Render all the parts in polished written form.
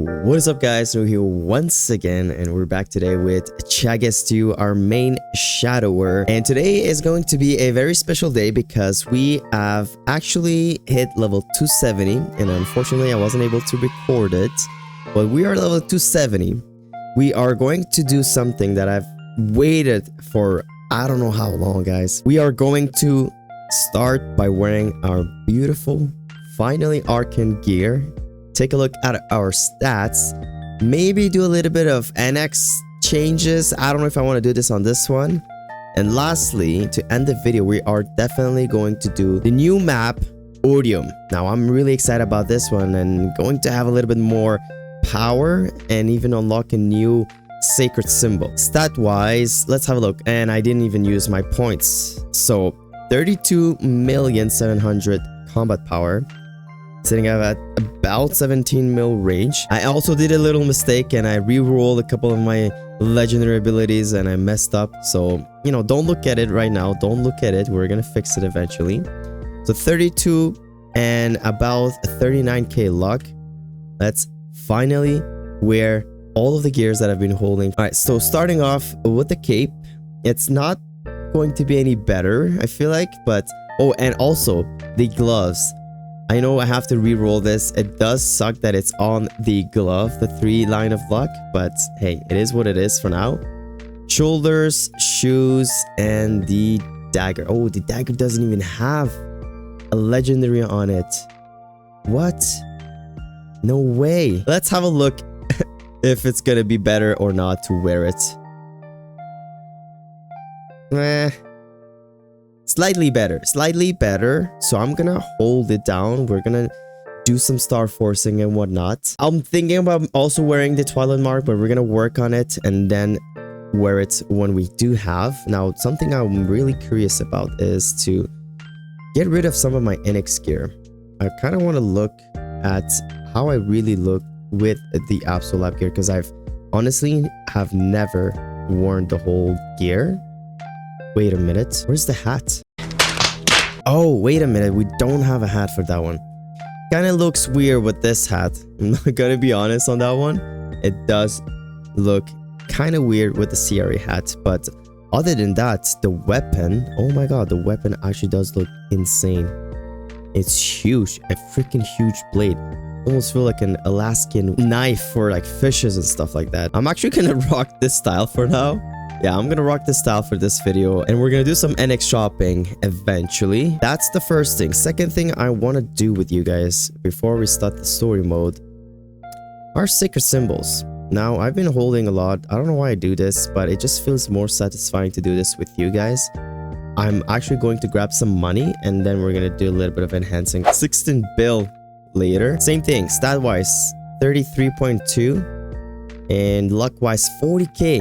What is up, guys? We're here once again, and we're back today with Chaga, our main shadower. And today is going to be a very special day because we have actually hit level 270, and unfortunately I wasn't able to record it, but we are level 270. We are going to do something that I've waited for I don't know how long, guys. We are going to start by wearing our beautiful, finally arcane gear. Take a look at our stats, maybe do a little bit of NX changes. I don't know if I want to do this on this one. And lastly, to end the video, we are definitely going to do the new map, Odium. Now, I'm really excited about this one and going to have a little bit more power and even unlock a new sacred symbol. Stat-wise, let's have a look. And I didn't even use my points. So, 32,700,000 combat power. Sitting at about 17 mil range. I also did a little mistake and I re-rolled a couple of my legendary abilities and I messed up. So, you know, don't look at it right now. Don't look at it. We're gonna fix it eventually. So 32 and about 39k luck. Let's finally wear all of the gears that I've been holding. All right, so starting off with the cape. It's not going to be any better, I feel like, but oh, and also the gloves. I know I have to re-roll this. It does suck that it's on the glove, the 3 line of luck, but hey, it is what it is for now. Shoulders, shoes, and the dagger. Oh, the dagger doesn't even have a legendary on it. What? No way. Let's have a look if it's gonna be better or not to wear it. Slightly better. So I'm gonna hold it down. We're gonna do some star forcing and whatnot. I'm thinking about also wearing the Twilight Mark, but we're gonna work on it and then wear it when we do have. Now, something I'm really curious about is to get rid of some of my NX gear. I kind of want to look at how I really look with the Absol gear, because I've honestly have never worn the whole gear. Wait a minute, where's the hat? Oh, wait a minute, we don't have a hat for that one. Kind of looks weird with this hat. I'm not gonna be honest on that one. It does look kind of weird with the CRA hat, but other than that, the weapon, oh my god, the weapon actually does look insane. It's huge, a freaking huge blade. Almost feel like an Alaskan knife for like fishes and stuff like that. I'm actually gonna rock this style for now. Yeah, I'm gonna rock this style for this video, and we're gonna do some NX shopping eventually. That's the first thing. Second thing I want to do with you guys before we start the story mode are sacred symbols. Now, I've been holding a lot. I don't know why I do this, but it just feels more satisfying to do this with you guys. I'm actually going to grab some money, and then we're gonna do a little bit of enhancing. 16 bill later. Same thing, stat-wise, 33.2. And luck-wise, 40k.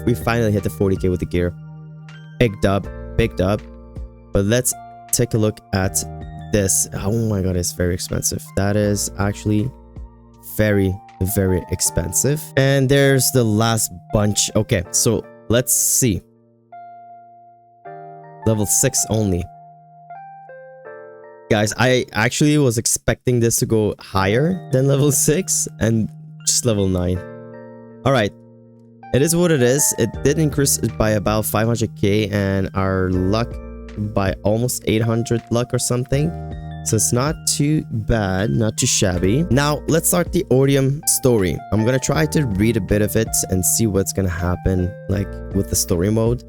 We finally hit the 40k with the gear. Big dub. But let's take a look at this. Oh my god, it's very expensive. That is actually very, very expensive. And there's the last bunch. Okay, so let's see. Level 6 only. Guys, I actually was expecting this to go higher than level 6 and just level 9. Alright, it is what it is. It did increase by about 500k and our luck by almost 800 luck or something. So it's not too bad, not too shabby. Now, let's start the Odium story. I'm gonna try to read a bit of it and see what's gonna happen like with the story mode.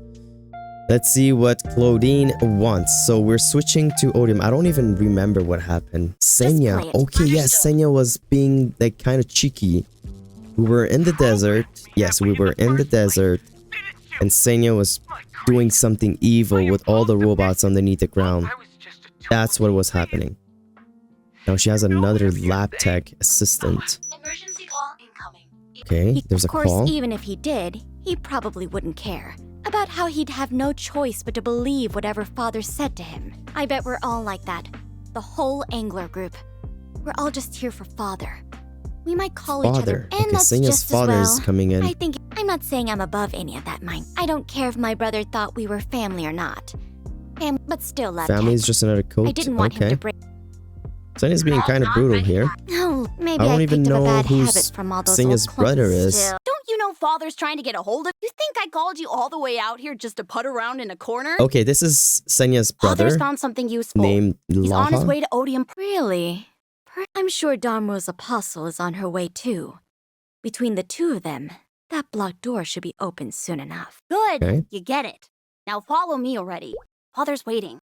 Let's see what Claudine wants. So we're switching to Odium. I don't even remember what happened. Senya. Okay, yes, Senya was being like kind of cheeky. We were in the desert. Yes, we were in the desert. And Senya was doing something evil with all the robots underneath the ground. That's what was happening. Now she has another lab tech assistant. Emergency call incoming. Okay, there's a call. Of course, even if he did, he probably wouldn't care. About how he'd have no choice but to believe whatever Father said to him. I bet we're all like that. The whole Angler group. We're all just here for Father. We might call each other, and okay, that's Senya's just father as well. is coming in. I'm not saying I'm above any of that, mind. I don't care if my brother thought we were family or not. But still love Family him. is just another code. I didn't want him to break. Senya's being kind of brutal here. Oh, Maybe I I don't picked even up a know bad who habit from all those Senya's old brother clones. is. Don't you know Father's trying to get a hold of you? Think I called you all the way out here just to put around in a corner? Okay, this is Senya's Father's brother found something useful. named He's on his Laha. way to Odium. Really? I'm sure Darmo's apostle is on her way too. Between the two of them, that blocked door should be open soon enough. Good, Okay. you get it. Now follow me already. Father's waiting.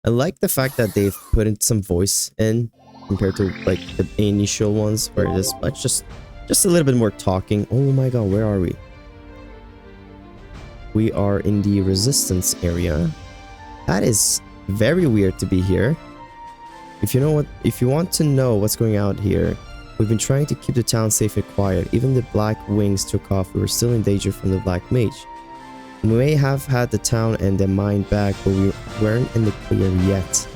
I like the fact that they've put in some voice in compared to like the initial ones where it is like just a little bit more talking. Oh my god, where are we? We are in the resistance area. That is very weird to be here. If you want to know what's going out here, we've been trying to keep the town safe and quiet. Even the Black Wings took off. We were still in danger from the Black Mage. We may have had the town and the mine back, but we weren't in the clear yet.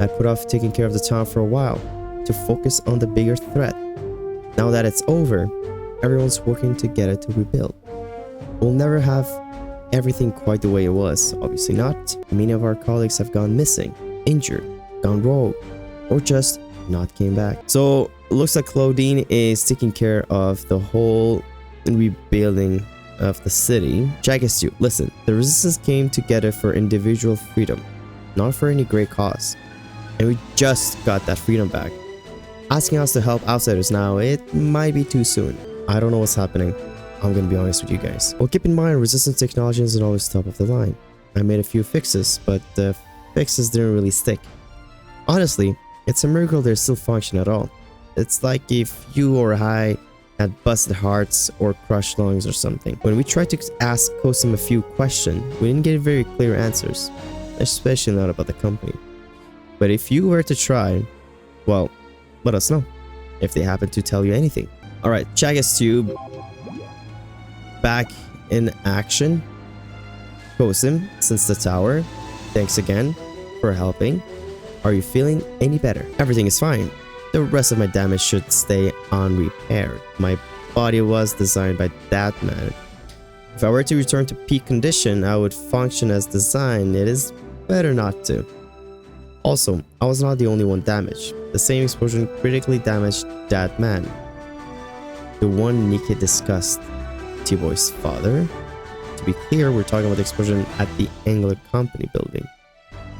I put off taking care of the town for a while to focus on the bigger threat. Now that it's over, everyone's working together to rebuild. We'll never have everything quite the way it was, obviously not. Many of our colleagues have gone missing, injured, gone rogue, or just not came back. So looks like Claudine is taking care of the whole rebuilding of the city. Chaga, listen, the resistance came together for individual freedom, not for any great cause. And we just got that freedom back. Asking us to help outsiders now, it might be too soon. I don't know what's happening. I'm gonna be honest with you guys. Well, keep in mind, resistance technology isn't always top of the line. I made a few fixes, but the fixes didn't really stick. Honestly, it's a miracle they still function at all. It's like if you or I had busted hearts or crushed lungs or something. When we tried to ask Kosim a few questions, we didn't get very clear answers, especially not about the company. But if you were to try, well, let us know if they happen to tell you anything. Alright, Chaga's Tube back in action. Kosim, since the tower, thanks again for helping. Are you feeling any better? Everything is fine. The rest of my damage should stay unrepaired. My body was designed by that man. If I were to return to peak condition, I would function as designed. It is better not to. Also, I was not the only one damaged. The same explosion critically damaged that man. The one Nikki discussed. T-Boy's father. To be clear, we're talking about the explosion at the Angler Company building.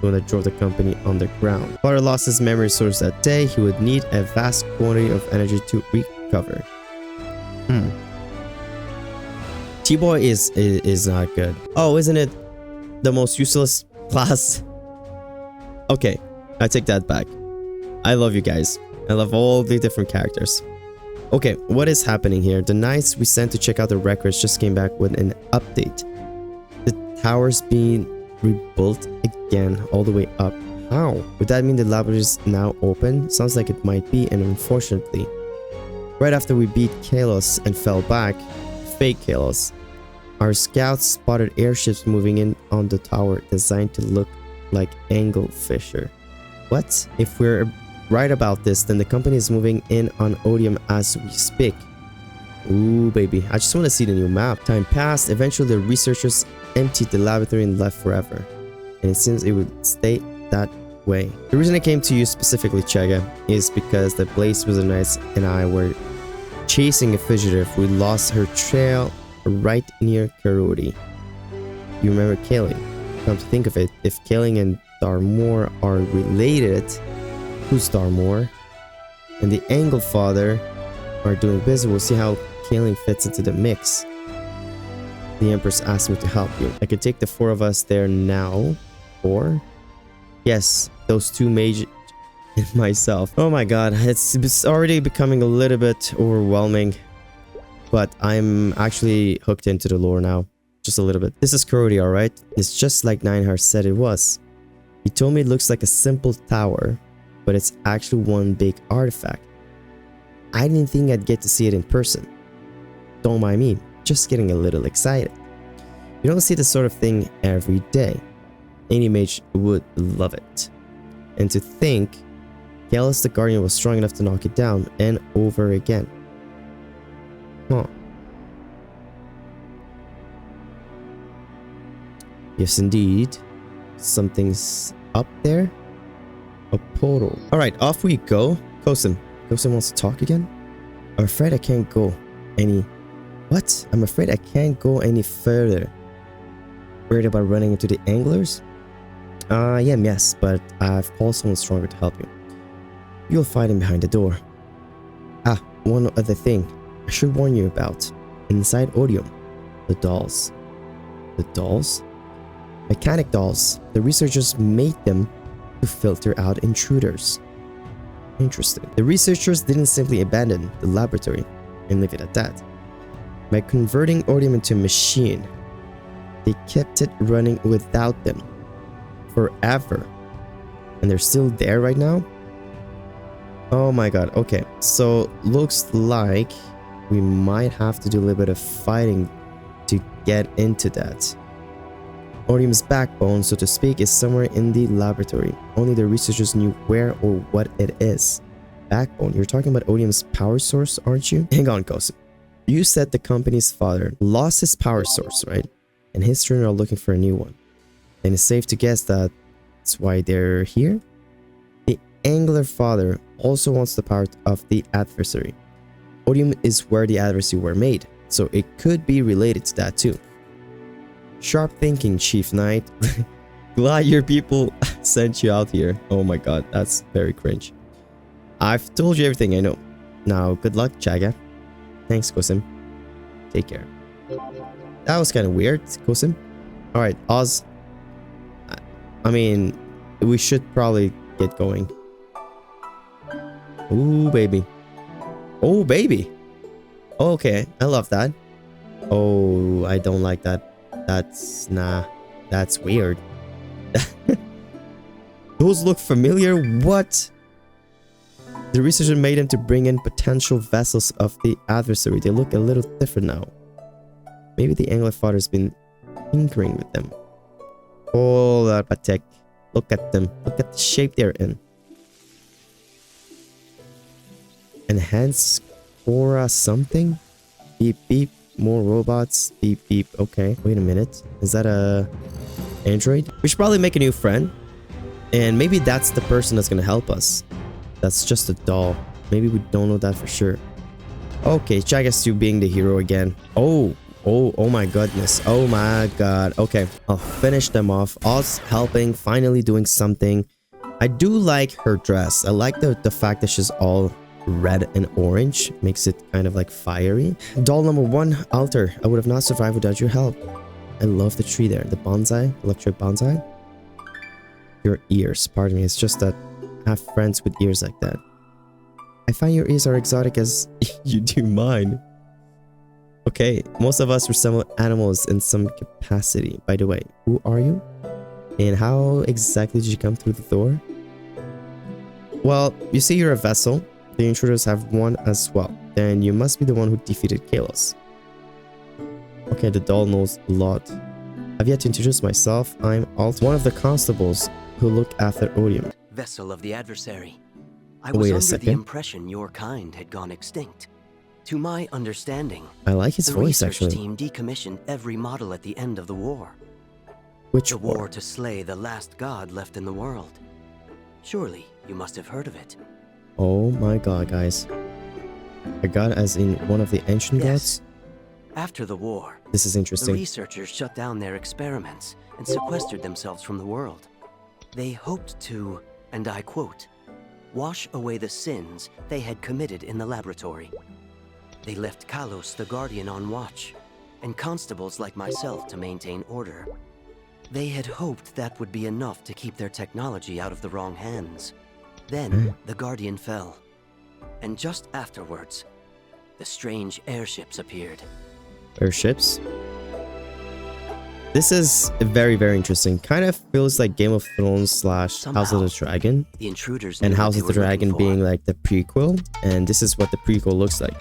The one that drove the company underground. Father lost his memory source that day. He would need a vast quantity of energy to recover. T-Boy is not good. Oh, isn't it the most useless class? Okay, I take that back. I love you guys. I love all the different characters. Okay, what is happening here? The knights we sent to check out the records just came back with an update. The tower's being rebuilt again all the way up. How? Would that mean the laboratory is now open? Sounds like it might be, and unfortunately, right after we beat Kalos and fell back, fake Kalos, our scouts spotted airships moving in on the tower designed to look like angelfisher. What? If we're right about this, then the company is moving in on Odium as we speak. Ooh, baby. I just want to see the new map. Time passed. Eventually, the researchers emptied the laboratory and left forever. And it seems it would stay that way. The reason I came to you specifically, Chaga, is because the Blaze Wizard Knights and I were chasing a fugitive. We lost her trail right near Karudi. You remember Kaling? Come to think of it, if Kaling and Darmor are related, who's Darmor? And the Angle Father are doing business. We'll see how Kaling fits into the mix. The Empress asked me to help you. I could take the four of us there now. Or? Yes, those two mages and myself. Oh my god, it's already becoming a little bit overwhelming. But I'm actually hooked into the lore now. Just a little bit. This is Karudi, alright? It's just like Nineheart said it was. He told me it looks like a simple tower, but it's actually one big artifact. I didn't think I'd get to see it in person. Don't mind me, just getting a little excited. You don't see this sort of thing every day. Any mage would love it. And to think, Gallus the Guardian was strong enough to knock it down and over again. Huh. Yes, indeed. Something's up there. A portal. Alright, off we go. Kosim, Gosen wants to talk again? I'm afraid I can't go any... What? I'm afraid I can't go any further. Worried about running into the anglers? Yes, but I've called someone stronger to help you. You'll find him behind the door. Ah, one other thing I should warn you about. Inside Odium, the dolls. The dolls? Mechanic dolls. The researchers made them to filter out intruders. Interesting. The researchers didn't simply abandon the laboratory and leave it at that. By converting Odium into a machine, they kept it running without them forever. And they're still there right now? Oh my god. Okay, so looks like we might have to do a little bit of fighting to get into that. Odium's backbone, so to speak, is somewhere in the laboratory. Only the researchers knew where or what it is. Backbone? You're talking about Odium's power source, aren't you? Hang on, Gosen. You said the company's father lost his power source, right? And his children are looking for a new one. And it's safe to guess that that's why they're here? The Angler father also wants the power of the adversary. Odium is where the adversary were made, so it could be related to that too. Sharp thinking, Chief Knight. Glad your people sent you out here. Oh my god, that's very cringe. I've told you everything I know. Now, good luck, Chaga. Thanks, Gosen. Take care. That was kind of weird, Gosen. Alright, Oz. I mean, we should probably get going. Ooh, baby. Oh, baby. Okay, I love that. Oh, I don't like that. That's weird. Those look familiar. What? The researcher made him to bring in potential vessels of the adversary. They look a little different now. Maybe the Angler father's been tinkering with them. Oh, Patek. Look at them. Look at the shape they're in. Enhance Cora something? Beep beep. More robots. Beep beep. Okay. Wait a minute. Is that a android? We should probably make a new friend. And maybe that's the person that's gonna help us. That's just a doll. Maybe we don't know that for sure. Okay, Chaga's still being the hero again. Oh my goodness. Oh my god. Okay, I'll finish them off. Oz helping, finally doing something. I do like her dress. I like the fact that she's all red and orange. Makes it kind of like fiery. Doll number 1, Alter. I would have not survived without your help. I love the tree there. The bonsai. Electric bonsai. Your ears. Pardon me. It's just that I have friends with ears like that. I find your ears are exotic as you do mine. Okay, most of us resemble animals in some capacity. By the way, who are you? And how exactly did you come through the door? Well, you see you're a vessel. The intruders have one as well. Then you must be the one who defeated Kalos. Okay, the doll knows a lot. I've yet to introduce myself. I'm Alt, one of the constables who look after Odium. Vessel of the adversary. I was under the impression your kind had gone extinct. To my understanding, I like his voice actually. The research team decommissioned every model at the end of the war. Which the war to slay the last god left in the world. Surely you must have heard of it. Oh my god, guys. A god as in one of the ancient gods? After the war, this is interesting. The researchers shut down their experiments and sequestered themselves from the world. They hoped to, and I quote, wash away the sins they had committed in the laboratory. They left Kalos the Guardian on watch, and constables like myself to maintain order. They had hoped that would be enough to keep their technology out of the wrong hands. Then, the Guardian fell. And just afterwards, the strange airships appeared. Airships? This is very, very interesting. Kind of feels like Game of Thrones / House of the Dragon. The intruders and House of the Dragon being like the prequel. And this is what the prequel looks like.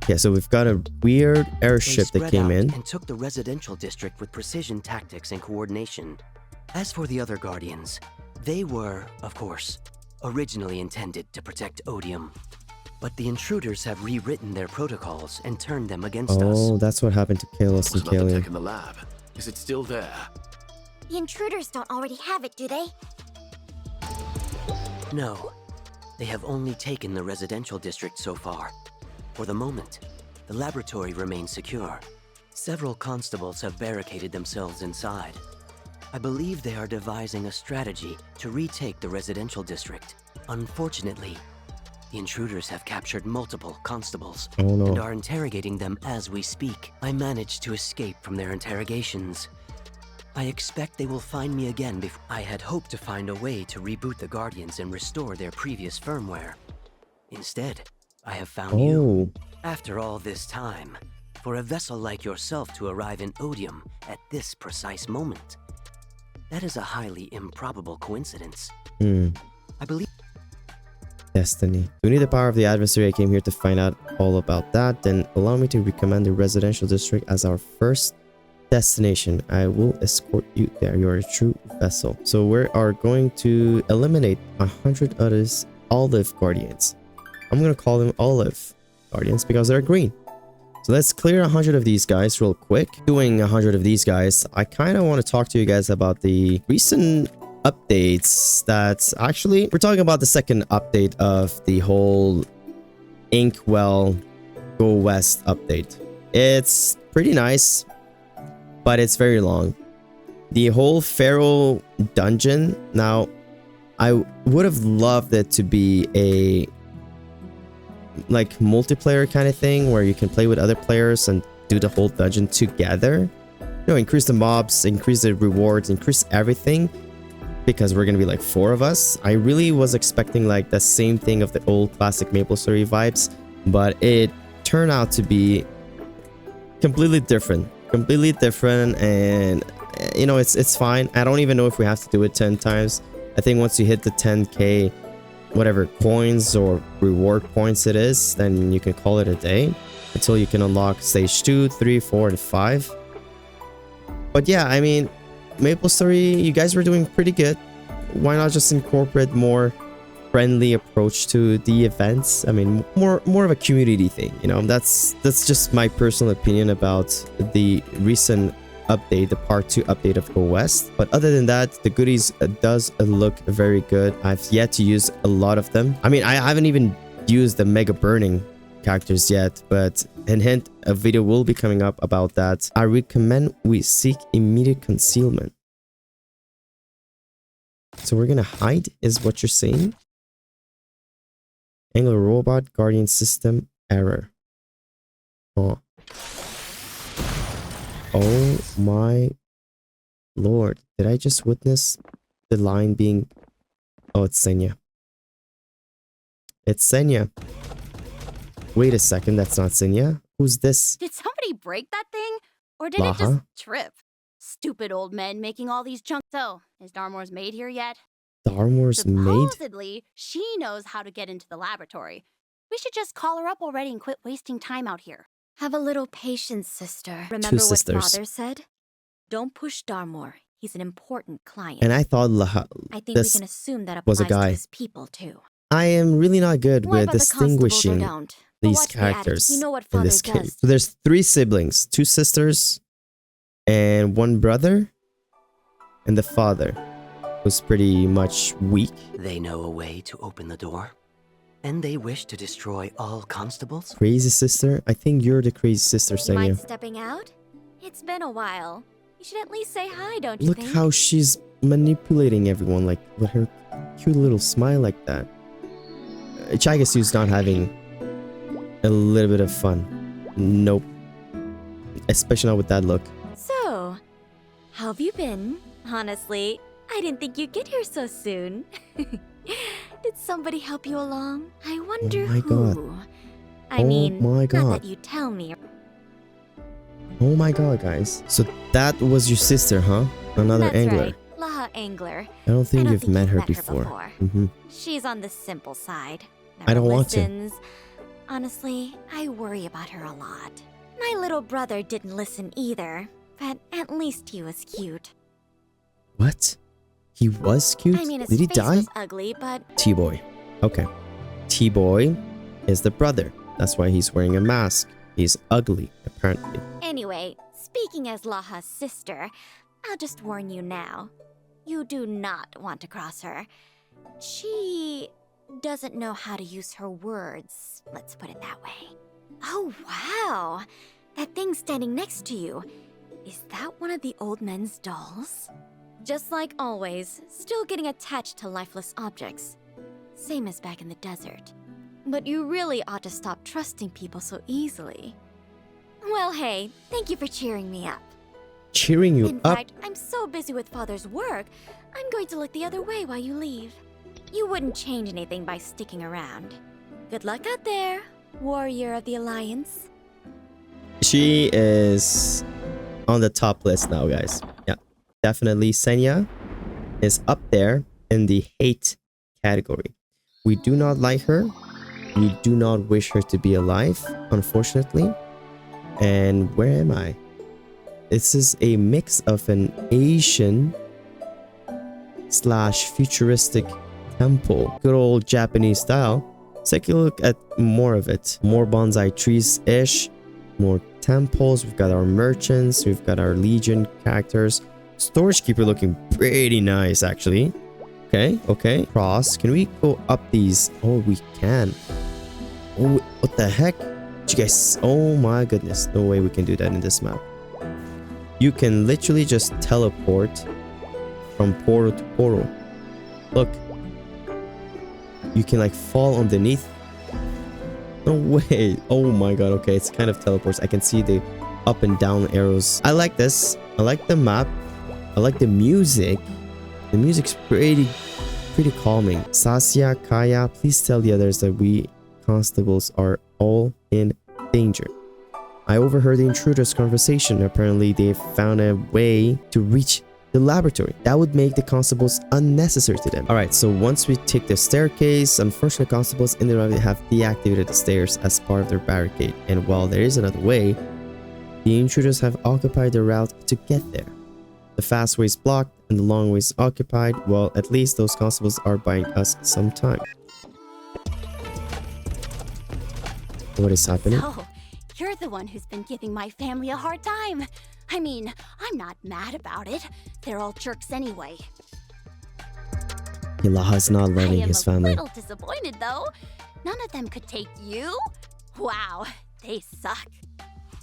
Yeah, so we've got a weird airship that came in. And took the residential district with precision tactics and coordination. As for the other Guardians, they were, of course, originally intended to protect Odium. But the intruders have rewritten their protocols and turned them against us. Oh, that's what happened to Kalos and Kalian. Tech in the lab. Is it still there? The intruders don't already have it, do they? No. They have only taken the residential district so far. For the moment, the laboratory remains secure. Several constables have barricaded themselves inside. I believe they are devising a strategy to retake the residential district. Unfortunately, the intruders have captured multiple constables Oh and no. are interrogating them as we speak. I managed to escape from their interrogations. I expect they will find me again before. I had hoped to find a way to reboot the Guardians and restore their previous firmware. Instead, I have found you. Oh. After all this time, for a vessel like yourself to arrive in Odium at this precise moment, that is a highly improbable coincidence. I believe. Destiny. We need the power of the adversary. I came here to find out all about that. Then allow me to recommend the residential district as our first destination. I will escort you there. You are a true vessel. So we are going to eliminate 100 others olive guardians. I'm going to call them olive guardians because they're green. So let's clear 100 of these guys real quick. Doing 100 of these guys, I kind of want to talk to you guys about the recent updates. That's actually, we're talking about the second update of the whole Inkwell Go West update. It's pretty nice, but it's very long. The whole Pharaoh dungeon, now I would have loved it to be a like multiplayer kind of thing where you can play with other players and do the whole dungeon together. You know, increase the mobs, increase the rewards, increase everything, because we're gonna be like 4 of us. I really was expecting like the same thing of the old classic MapleStory vibes, but it turned out to be completely different, and you know, it's fine. I don't even know if we have to do it 10 times. I think once you hit the 10k whatever coins or reward points it is, then you can call it a day until you can unlock stage 2, 3, 4, and 5. But yeah, I mean, MapleStory, you guys were doing pretty good. Why not just incorporate more friendly approach to the events? I mean, more of a community thing, you know. That's just my personal opinion about the recent update, the part 2 update of Go West. But other than that, the goodies does look very good. I've yet to use a lot of them. I mean, I haven't even used the mega burning characters yet, but hint, a video will be coming up about that. I recommend we seek immediate concealment. So we're gonna hide, is what you're saying? Angler robot guardian system error. Oh my lord, did I just witness the line being... Oh, it's Senya. It's Senya. Wait a second, that's not Senya. Who's this? Did somebody break that thing? Or did it Laha? just trip? Stupid old men making all these junk. So, is Darmore's maid here yet? Darmore's maid? Supposedly, she knows how to get into the laboratory. We should just call her up already and quit wasting time out here. Have a little patience, sister. Remember Two what sisters. father said? Don't push Darmore. He's an important client. And I thought Laha... I think we this can assume that was applies a guy. to his people too. I am really not good Why with about the constables or distinguishing don't? But these watch the attic. characters You know what in father this game. does. So there's 3 siblings, 2 sisters, and 1 brother, and the father, who's pretty much weak. They know a way to open the door, and they wish to destroy all constables? Crazy sister? I think you're the crazy sister, You mind Senya. stepping out? It's been a while. You should at least say hi, don't you Look think? how she's manipulating everyone, like with her cute little smile like that. Chaga suit's not having a little bit of fun. Nope. Especially not with that look. So, how have you been? Honestly, I didn't think you'd get here so soon. Did somebody help you along? I wonder my who. God. I Oh mean, my not God. that you tell me. Oh my god, guys. So that was your sister, huh? Another That's angler. right, Laha Angler. I don't think I don't you've think met you've her met her before. before. Mm-hmm. She's on the simple side. I don't want to. listens. Honestly, I worry about her a lot. My little brother didn't listen either, but at least he was cute. What? He was cute? I mean, his Did he face die? was ugly, but T-Boy. Okay. T-Boy is the brother. That's why he's wearing a mask. He's ugly, apparently. anyway, speaking as Laha's sister, I'll just warn you now. You do not want to cross her. She doesn't know how to use her words. Let's put it that way. Oh, wow. That thing standing next to you. Is that one of the old men's dolls? Just like always, still getting attached to lifeless objects. Same as back in the desert. But you really ought to stop trusting people so easily. Well, hey, thank you for cheering me up. Cheering you In up? fact, I'm so busy with Father's work, I'm going to look the other way while you leave. You wouldn't change anything by sticking around. Good luck out there, warrior of the Alliance. She is on the top list now, guys. Yeah, definitely Senya is up there in the hate category. We do not like her. We do not wish her to be alive, unfortunately. And where am I? This is a mix of an Asian / futuristic temple. Good old Japanese style. Let's take a look at more of it. More bonsai trees-ish. More temples. We've got our merchants. We've got our legion characters. Storage keeper looking pretty nice, actually. Okay. Cross. Can we go up these? Oh, we can. Oh, what the heck? Did you guys? Oh my goodness. No way we can do that in this map. You can literally just teleport from portal to portal. Look. You can like fall underneath. No way. Oh my god. Okay, it's kind of teleports. I can see the up and down arrows. I like this. I like the map. I like the music. The music's pretty calming. Sasya, Kaya, please tell the others that we constables are all in danger. I overheard the intruders' conversation. Apparently, they found a way to reach the laboratory. That would make the constables unnecessary to them. Alright, so once we take the staircase, unfortunately, constables in the route have deactivated the stairs as part of their barricade. And while there is another way, the intruders have occupied the route to get there. The fast way is blocked and the long way is occupied. Well, at least those constables are buying us some time. What is happening? So, you're the one who's been giving my family a hard time. I mean, I'm not mad about it. They're all jerks anyway. Ilaha's not loving his family. I am a little disappointed though. None of them could take you. Wow, they suck.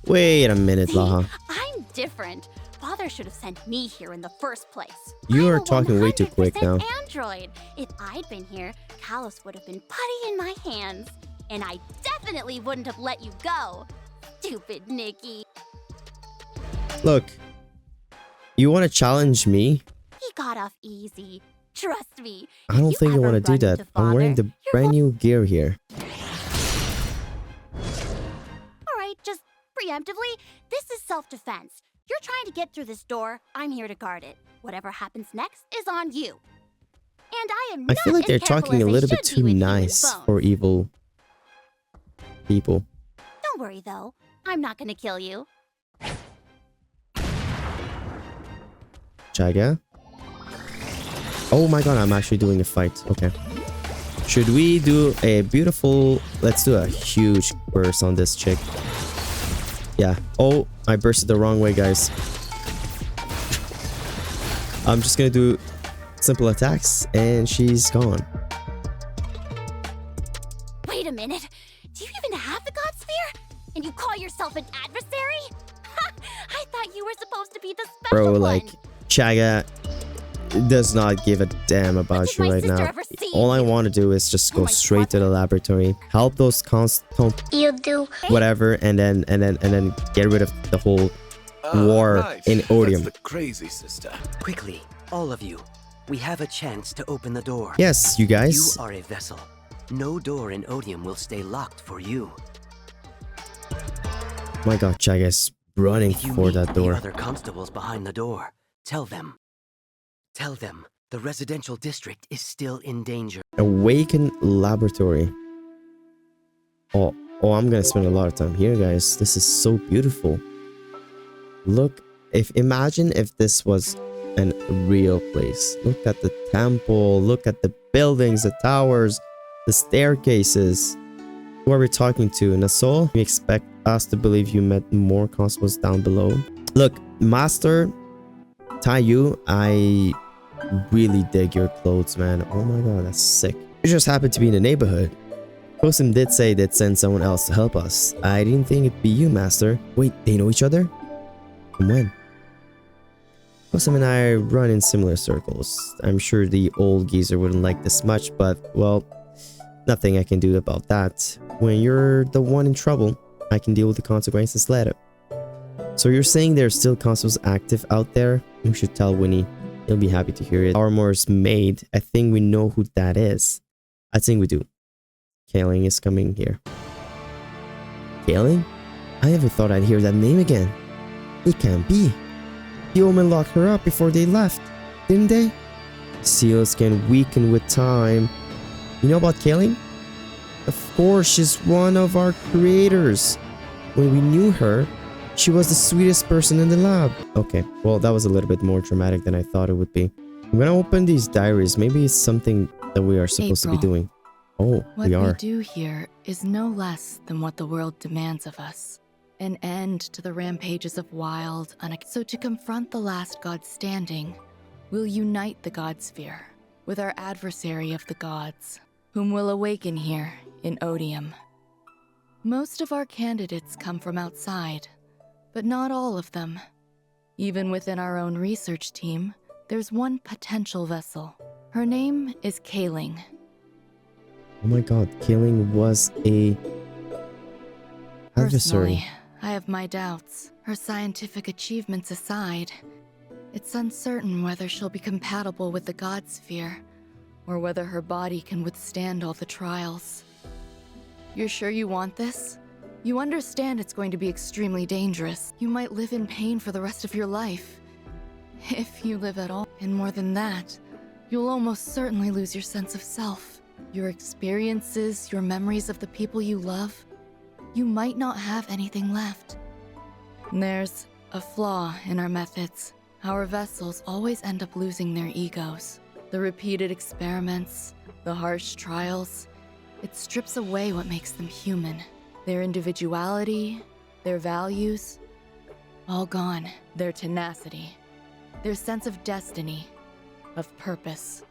Wait a minute, See, Laha. I'm different. Father should have sent me here in the first place. You I'm are a talking way too quick 100% now. Android. If I'd been here, Kalos would have been putty in my hands. And I definitely wouldn't have let you go. Stupid Nikki. Look, you want to challenge me? He got off easy. Trust me. I don't think I want to do that. I'm wearing the brand new gear here. Alright, just preemptively, this is self-defense. You're trying to get through this door, I'm here to guard it. Whatever happens next is on you. And I am I not feel like as they're careful talking a as I little bit should be too with human nice bones. for evil people. Don't worry though, I'm not gonna kill you. Chaga. Oh my god, I'm actually doing a fight. Okay. Should we do a beautiful... Let's do a huge burst on this chick. Yeah. Oh, I bursted the wrong way, guys. I'm just gonna do simple attacks and she's gone. Wait a minute, do you even have the God Sphere? And you call yourself an adversary? Ha! I thought you were supposed to be the special Bro, one. like, Chaga does not give a damn about did you my right sister now. ever see All I you? want to do is just go my straight to the laboratory, help those You do. whatever, and then get rid of the whole war in Odium. That's the crazy sister. Quickly, all of you. We have a chance to open the door. Yes, you You guys. are a vessel. No door in Odium will stay locked for you. My god, Chaga's running If you for meet that the door. other constables behind the door, tell them the residential district is still in danger. Awaken laboratory. Oh, I'm gonna spend a lot of time here, guys. This is so beautiful. Look, imagine if this was a real place. Look at the temple, look at the buildings, the towers, the staircases. Who are we talking to? Nasol? You expect us to believe you met more constables down below? Look, Master Tayu, I really dig your clothes, man. Oh my god, that's sick. You just happened to be in the neighborhood. Kosim did say they'd send someone else to help us. I didn't think it'd be you, Master. Wait, they know each other? From when? Kosim and I run in similar circles. I'm sure the old geezer wouldn't like this much, but, well, nothing I can do about that. When you're the one in trouble, I can deal with the consequences later. So you're saying there's still constables active out there? We should tell Winnie. He'll be happy to hear it. Armor's maid. I think we know who that is. I think we do. Kaling is coming here. Kaling? I never thought I'd hear that name again. It can't be. The Omen locked her up before they left, didn't they? Seals can weaken with time. You know about Kaling? Of course, she's one of our creators. When we knew her, she was the sweetest person in the lab. Okay, well, that was a little bit more dramatic than I thought it would be. I'm gonna open these diaries. Maybe it's something that we are supposed to be doing. Oh, we are. What we do here is no less than what the world demands of us. An end to the rampages of wild, So to confront the last god standing, we'll unite the god sphere with our adversary of the gods, whom we'll awaken here in Odium. Most of our candidates come from outside, but not all of them. Even within our own research team, there's one potential vessel. Her name is Kaling. Oh my god, Kaling was a adversary. Personally, I have my doubts. Her scientific achievements aside, it's uncertain whether she'll be compatible with the god sphere, or whether her body can withstand all the trials. You're sure you want this? You understand it's going to be extremely dangerous. You might live in pain for the rest of your life. If you live at all. And more than that, you'll almost certainly lose your sense of self. Your experiences, your memories of the people you love. You might not have anything left. There's a flaw in our methods. Our vessels always end up losing their egos. The repeated experiments, the harsh trials, it strips away what makes them human. Their individuality, their values, all gone. Their tenacity, their sense of destiny, of purpose.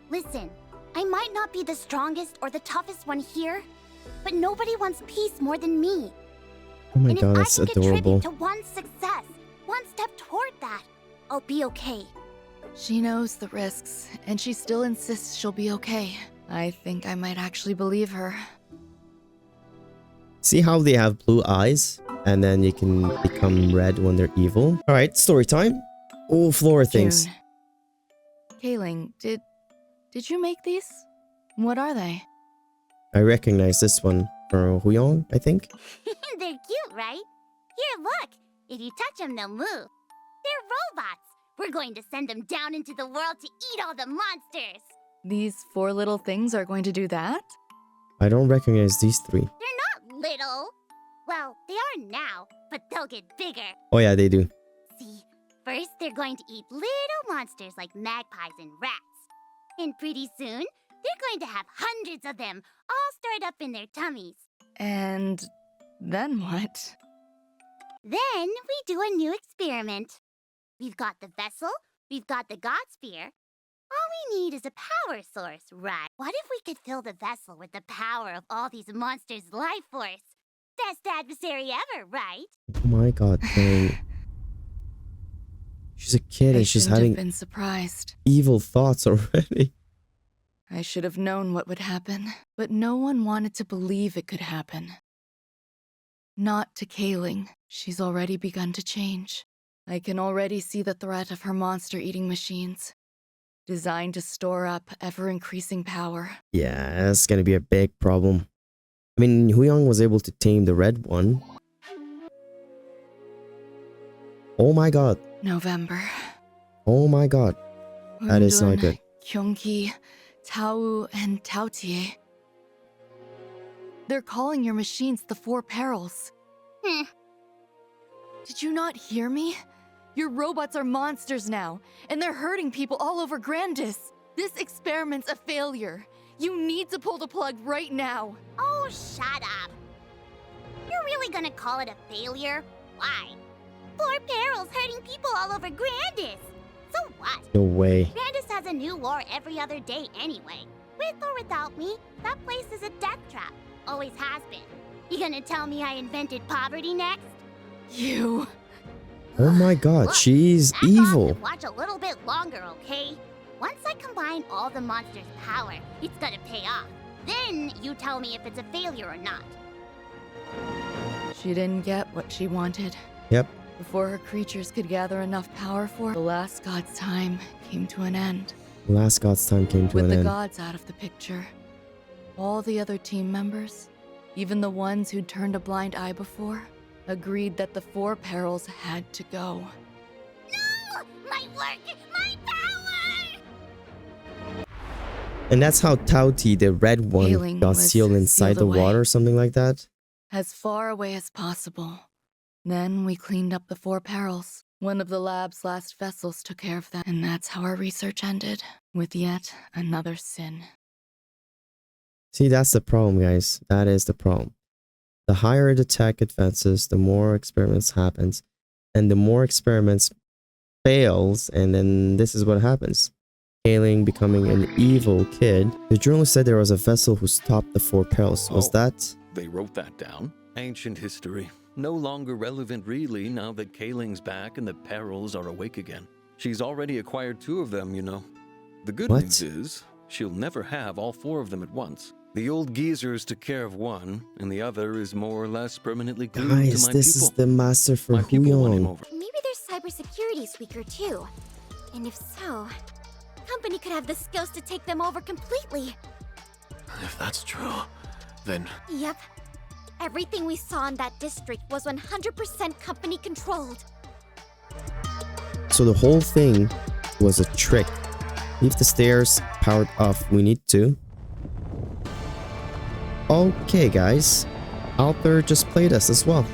Listen, I might not be the strongest or the toughest one here, but nobody wants peace more than me. Oh my And god, if I that's can adorable. contribute to one success, one step toward that, I'll be okay. She knows the risks, and she still insists she'll be okay. I think I might actually believe her. See how they have blue eyes? And then you can become red when they're evil. Alright, story time. Oh, Flora things. June. Kaling, did you make these? What are they? I recognize this one from Huyong, I think. They're cute, right? Here, look. If you touch them, they'll move. They're robots. We're going to send them down into the world to eat all the monsters. These 4 little things are going to do that? I don't recognize these 3. They're not little. Well, they are now, but they'll get bigger. Oh yeah, they do. See, first they're going to eat little monsters like magpies and rats. And pretty soon, they're going to have hundreds of them, all stored up in their tummies. And then what? Then we do a new experiment. We've got the vessel, we've got the god sphere. All we need is a power source, right? What if we could fill the vessel with the power of all these monsters' life force? Best adversary ever, right? Oh my god, dang. She's a kid and she's shouldn't have having been surprised. evil thoughts already. I should have known what would happen, but no one wanted to believe it could happen. Not to Kaling. She's already begun to change. I can already see the threat of her monster-eating machines, designed to store up ever-increasing power. Yeah, that's gonna be a big problem. I mean, Huyong was able to tame the red one. Oh my god. November. Oh my god. That is not good. Kyungki, Tao, and Taotie. They're calling your machines the 4 perils. Did you not hear me? Your robots are monsters now, and they're hurting people all over Grandis. This experiment's a failure. You need to pull the plug right now. Oh, shut up. You're really gonna call it a failure? Why? 4 perils hurting people all over Grandis. So what? No way. Grandis has a new war every other day anyway. We With or without me, that place is a death trap. Always has been. You gonna tell me I invented poverty next? You. Oh my god, Look, she's back off evil. and watch a little bit longer, okay? Once I combine all the monsters' power, it's gonna pay off. Then you tell me if it's a failure or not. She didn't get what she wanted. Yep. Before her creatures could gather enough power for the last god's time came to an end. Last god's time came to With an the end. gods out of the picture, all the other team members, even the ones who'd turned a blind eye before, agreed that the four perils had to go. No! My work! My power! And that's how Tauti, the red one, Ailing got was sealed inside sealed the away. water or something like that. As far away as possible. Then we cleaned up the four perils. One of the lab's last vessels took care of them, and that's how our research ended, with yet another sin. See, that's the problem, guys. That is the problem. The higher the tech advances, the more experiments happens. And the more experiments fails, and then this is what happens. Ailing becoming an evil kid. The journalist said there was a vessel who stopped the four perils. Was Oh. that? They wrote that down. Ancient history. No longer relevant really now that Kayling's back and the perils are awake again. She's already acquired 2 of them, you know. The good What? news is, she'll never have all 4 of them at once. The old geezers took care of one, and the other is more or less permanently glued Guys, to my this pupil. is the master for My pupil won him Huyong. over. Maybe their cybersecurity's weaker too. And if so, the company could have the skills to take them over completely. If that's true, then Yep. Everything we saw in that district was 100% company controlled. So the whole thing was a trick. Leave the stairs powered off. We need to. Okay, guys. Alter just played us as well.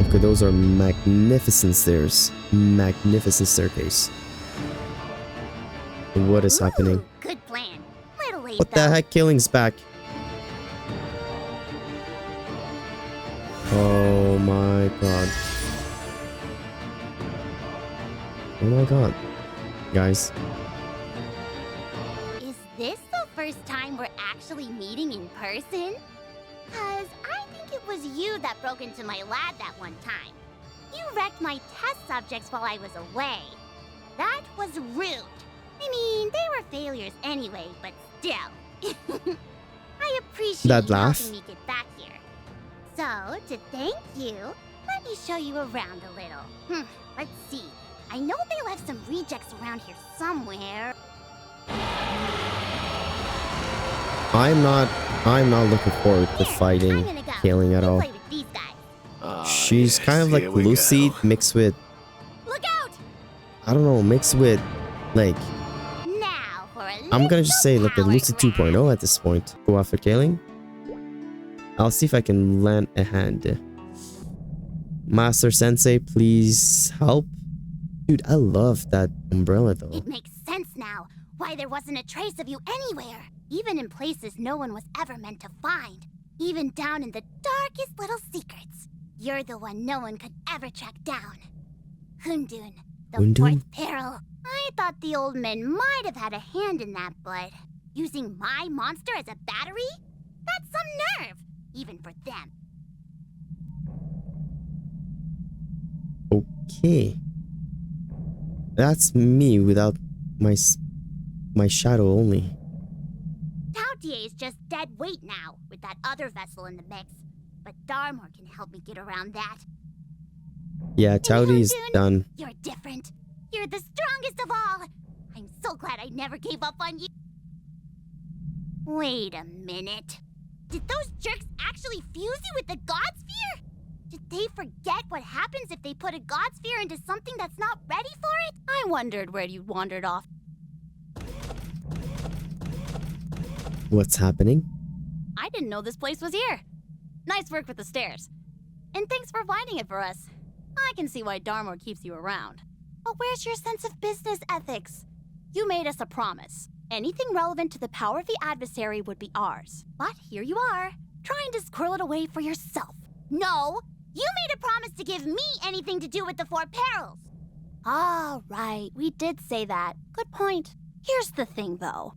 Okay, those are magnificent stairs. Magnificent staircase. What is happening? Ooh, good plan. Little late What though. the heck? Killing's back. Oh my god. Oh my god. Guys. Is this the first time we're actually meeting in person? Cause I think it was you that broke into my lab that one time. You wrecked my test subjects while I was away. That was rude. I mean, they were failures anyway, but still. I appreciate That you laugh? helping me get back here. So, to thank you, let me show you around a little. Let's see. I know they left some rejects around here somewhere. I'm not looking forward to Here, fighting I'm gonna go. Kayling at You all. play with these guys. She's kind of like Lucy mixed with, Look out! I don't know, mixed with like, Now for a I'm gonna just say like a power Lucy grab. 2.0 at this point. Go after Kayling. I'll see if I can lend a hand. Master Sensei, please help. Dude, I love that umbrella though. It makes sense now why there wasn't a trace of you anywhere. Even in places no one was ever meant to find. Even down in the darkest little secrets. You're the one no one could ever track down. Hundun, the Hundun? 4th peril. I thought the old men might have had a hand in that, but using my monster as a battery? That's some nerve, even for them. Okay. That's me without my shadow only. Tautier is just dead weight now, with that other vessel in the mix. But Darmor can help me get around that. Yeah, Taudi's Hundun, done. You're different. You're the strongest of all. I'm so glad I never gave up on you. Wait a minute. Did those jerks actually fuse you with the God Sphere? Did they forget what happens if they put a God Sphere into something that's not ready for it? I wondered where you wandered off. What's happening? I didn't know this place was here. Nice work with the stairs. And thanks for finding it for us. I can see why Darmor keeps you around. But where's your sense of business ethics? You made us a promise. Anything relevant to the power of the adversary would be ours. But here you are, trying to squirrel it away for yourself. No! You made a promise to give me anything to do with the 4 perils! Ah, right. We did say that. Good point. Here's the thing, though.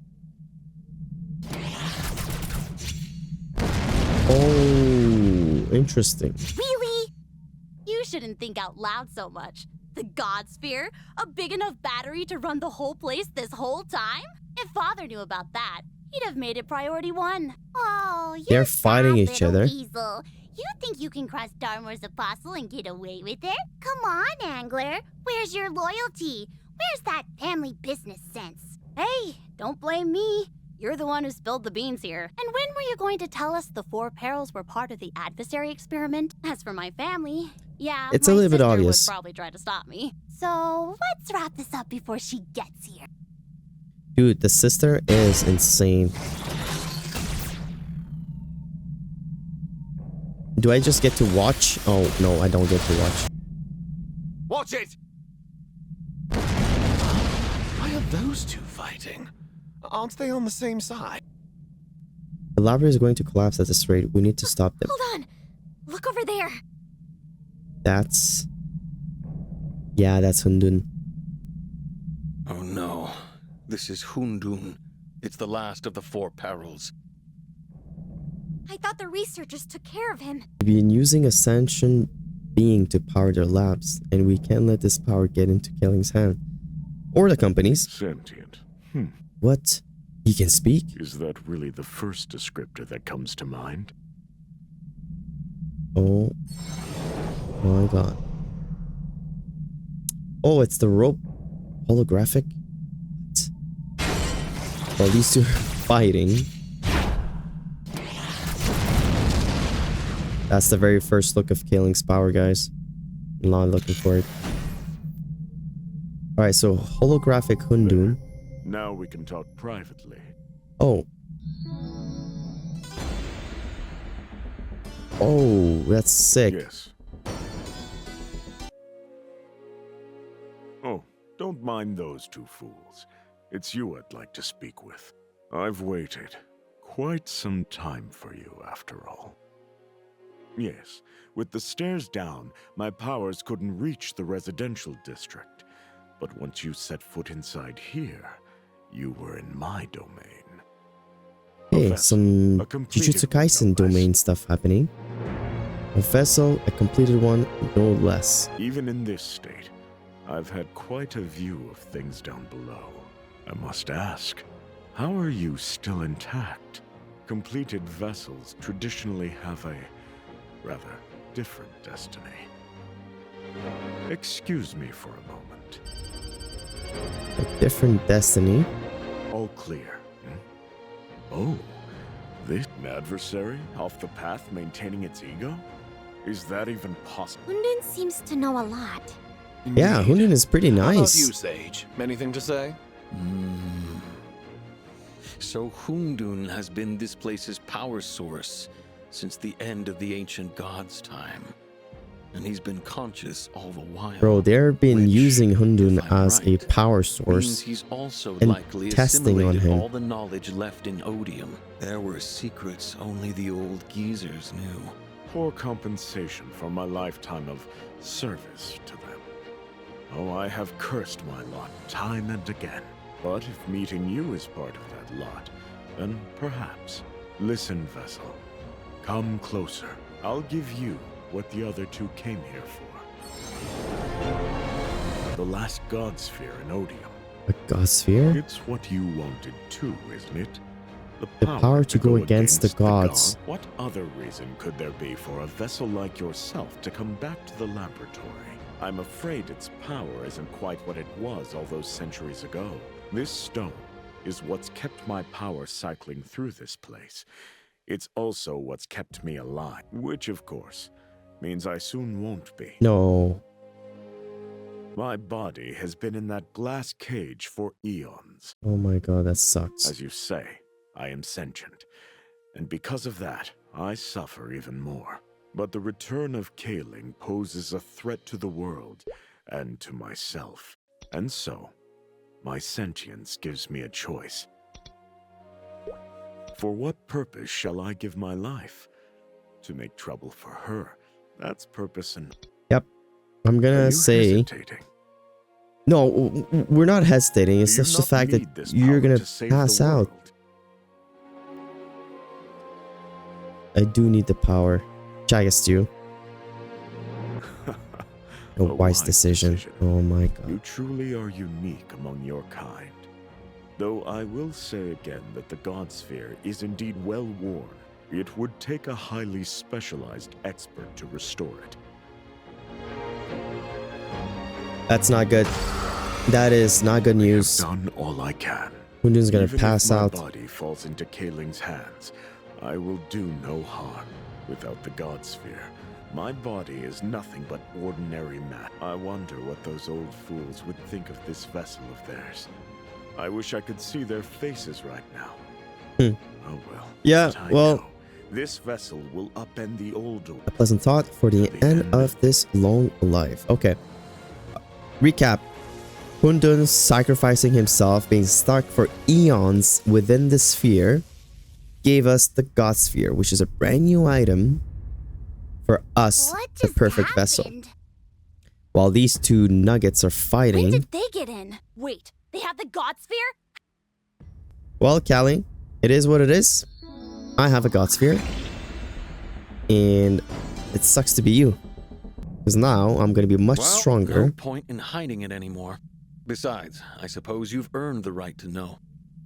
Oh, interesting. Really? You shouldn't think out loud so much. The God Sphere? A big enough battery to run the whole place this whole time? If Father knew about that, he'd have made it priority 1. Oh, you're They're fighting sad each little other. weasel. You think you can cross Darmore's apostle and get away with it? Come on, Angler. Where's your loyalty? Where's that family business sense? Hey, don't blame me. You're the one who spilled the beans here. And when were you going to tell us the 4 perils were part of the adversary experiment? As for my family, yeah, It's a my little bit sister obvious. would probably try to stop me. So, let's wrap this up before she gets here. Dude, the sister is insane. Do I just get to watch? Oh, no, I don't get to watch. Watch it! Why are those two fighting? Aren't they on the same side? The library is going to collapse at this rate. We need to stop them. Hold on. Look over there. That's... Yeah, that's Hundun. Oh no. This is Hundun. It's the last of the 4 perils. I thought the researchers took care of him. We've been using a sentient being to power their labs, and we can't let this power get into Kelling's hand. Or the company's. Sentient. What? He can speak? Is that really the first descriptor that comes to mind? Oh my god. Oh, it's the rope holographic? What? Well, these two are fighting. That's the very first look of Kaeling's power, guys. I'm not looking for it. Alright, so holographic Hundun. Now we can talk privately. Oh. Oh, that's sick. Yes. Oh, don't mind those two fools. It's you I'd like to speak with. I've waited quite some time for you, after all. Yes, with the stairs down, my powers couldn't reach the residential district. But once you set foot inside here, you were in my domain. Hey, some a completed Jujutsu one, Kaisen no less. domain stuff happening. A vessel, a completed one, no less. Even in this state, I've had quite a view of things down below. I must ask, how are you still intact? Completed vessels traditionally have a rather different destiny. Excuse me for a moment. A different destiny. All clear. Oh, this adversary off the path maintaining its ego? Is that even possible? Hundun seems to know a lot. Yeah, Hundun is pretty How about nice. you, Sage? Anything to say? So Hundun has been this place's power source since the end of the ancient gods' time. And he's been conscious all the while. Bro, they've been which, using Hundun if I'm as a right, power means source. he's also and likely testing on assimilated him. all the knowledge left in Odium. There were secrets only the old geezers knew. Poor compensation for my lifetime of service to them. Oh, I have cursed my lot time and again. But if meeting you is part of that lot, then perhaps. Listen, Vessel. Come closer. I'll give you what the other two came here for. The last God Sphere in Odium. A god sphere? It's what you wanted too, isn't it? The power to go against the gods. God. What other reason could there be for a vessel like yourself to come back to the laboratory? I'm afraid its power isn't quite what it was all those centuries ago. This stone is what's kept my power cycling through this place. It's also what's kept me alive, which of course means I soon won't be. No. My body has been in that glass cage for eons. Oh my god, that sucks. As you say, I am sentient, and because of that, I suffer even more. But the return of Kaeling poses a threat to the world and to myself. And so, my sentience gives me a choice. For what purpose shall I give my life? To make trouble for her. That's purpose and... Yep. I'm Are gonna you say... hesitating? No, we're not hesitating. It's Do you just the not fact need that this you're power gonna to save pass the out. world? I do need the power. Chaga do. A wise decision. Oh my god. You truly are unique among your kind. Though I will say again that the God Sphere is indeed well worn, it would take a highly specialized expert to restore it. That's not good. That is not good I have news. done all I can. Hundun's gonna Even pass if my out. body falls into Kaling's hands, I will do no harm. Without the God Sphere, my body is nothing but ordinary matter. I wonder what those old fools would think of this vessel of theirs. I wish I could see their faces right now. Oh well. Yeah, But I well, know this vessel will upend the old order. a pleasant thought for the end of this long life. Okay. Recap. Hundun sacrificing himself, being stuck for eons within the sphere, gave us the God Sphere, which is a brand new item for us, What the just perfect vessel. happened? While these two nuggets are When fighting, did they get in? Wait, they have the God Sphere? well, Callie, it is what it is. I have a God Sphere, and it sucks to be you. Because now I'm going to be much Well, stronger. no point in hiding it anymore. Besides, I suppose you've earned the right to know.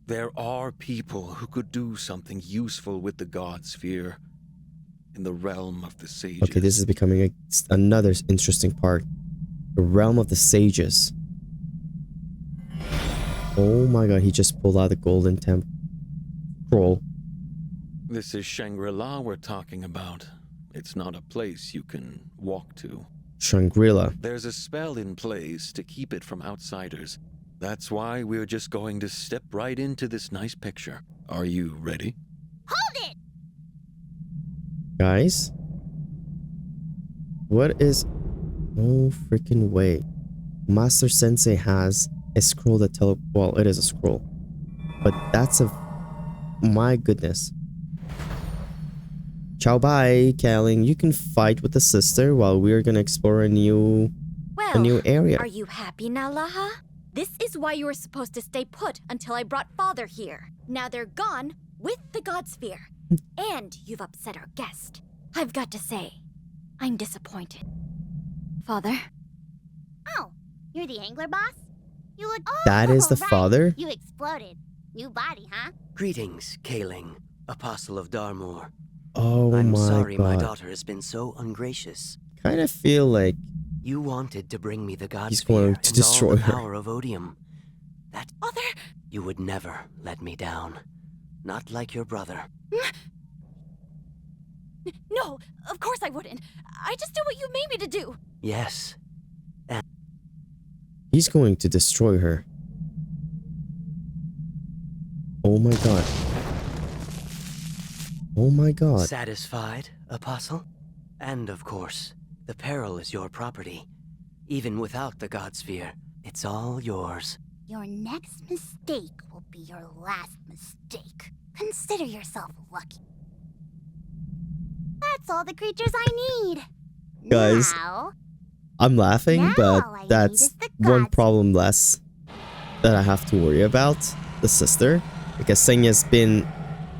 There are people who could do something useful with the God Sphere in the realm of the sages. Okay, this is becoming another interesting part. The realm of the sages. Oh my god, he just pulled out the golden temple scroll. This is Shangri-La we're talking about. It's not a place you can walk to. Shangri-La. There's a spell in place to keep it from outsiders. That's why we're just going to step right into this nice picture. Are you ready? Hold it! Guys? What is... No freaking way. Master Sensei has a scroll that well, it is a scroll. But that's a... My goodness. Ciao bye, Kaling. You can fight with the sister while we're gonna explore a new area. Are you happy now, Laha? This is why you were supposed to stay put until I brought Father here. Now they're gone with the God Sphere. And you've upset our guest. I've got to say, I'm disappointed. Father? Oh, you're the angler boss? You look... That is the right. father? You exploded. New body, huh? Greetings, Kaling, Apostle of Darmor. Oh I'm my sorry my god. daughter has been so ungracious. Kind of feel like You wanted to bring me the God he's Sphere going to and destroy all the her. power of Odium. That Father? you would never let me down. Not like your brother. No, of course I wouldn't. I just did what you made me to do. Yes. He's going to destroy her. Oh my god. Oh my god. Satisfied, Apostle? And of course, the peril is your property. Even without the God Sphere, it's all yours. Your next mistake will be your last mistake. Consider yourself lucky. That's all the creatures I need. Guys, Now, I'm laughing, Now but all I need that's is the one gods. problem less that I have to worry about. The sister. Because Senya's been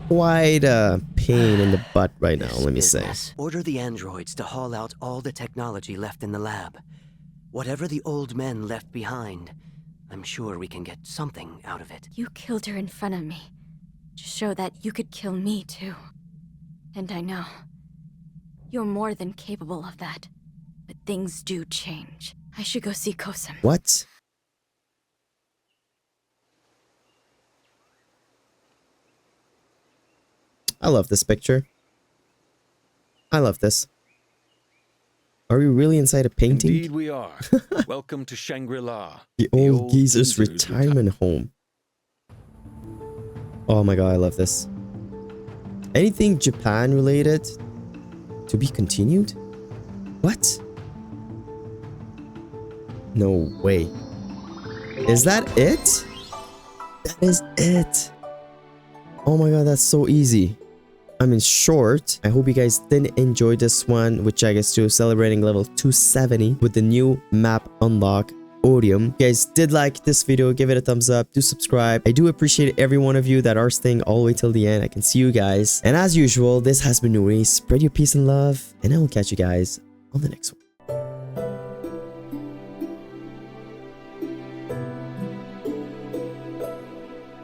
quite a pain in the butt right now, This let me say. business. Order the androids to haul out all the technology left in the lab. Whatever the old men left behind, I'm sure we can get something out of it. You killed her in front of me to show that you could kill me too. And I know you're more than capable of that. But things do change. I should go see Kosum. What? I love this picture. I love this. Are we really inside a painting? Indeed we are. Welcome to Shangri-La. The old geezer's retirement home. Oh my god, I love this. Anything Japan related to be continued? What? No way. Is that it? That is it. Oh my god, that's so easy. I mean, short. I hope you guys did enjoy this one, which I guess too celebrating level 270 with the new map unlock, Odium. If you guys did like this video, give it a thumbs up, do subscribe. I do appreciate every one of you that are staying all the way till the end. I can see you guys. And as usual, this has been Noori. Spread your peace and love, and I will catch you guys on the next one.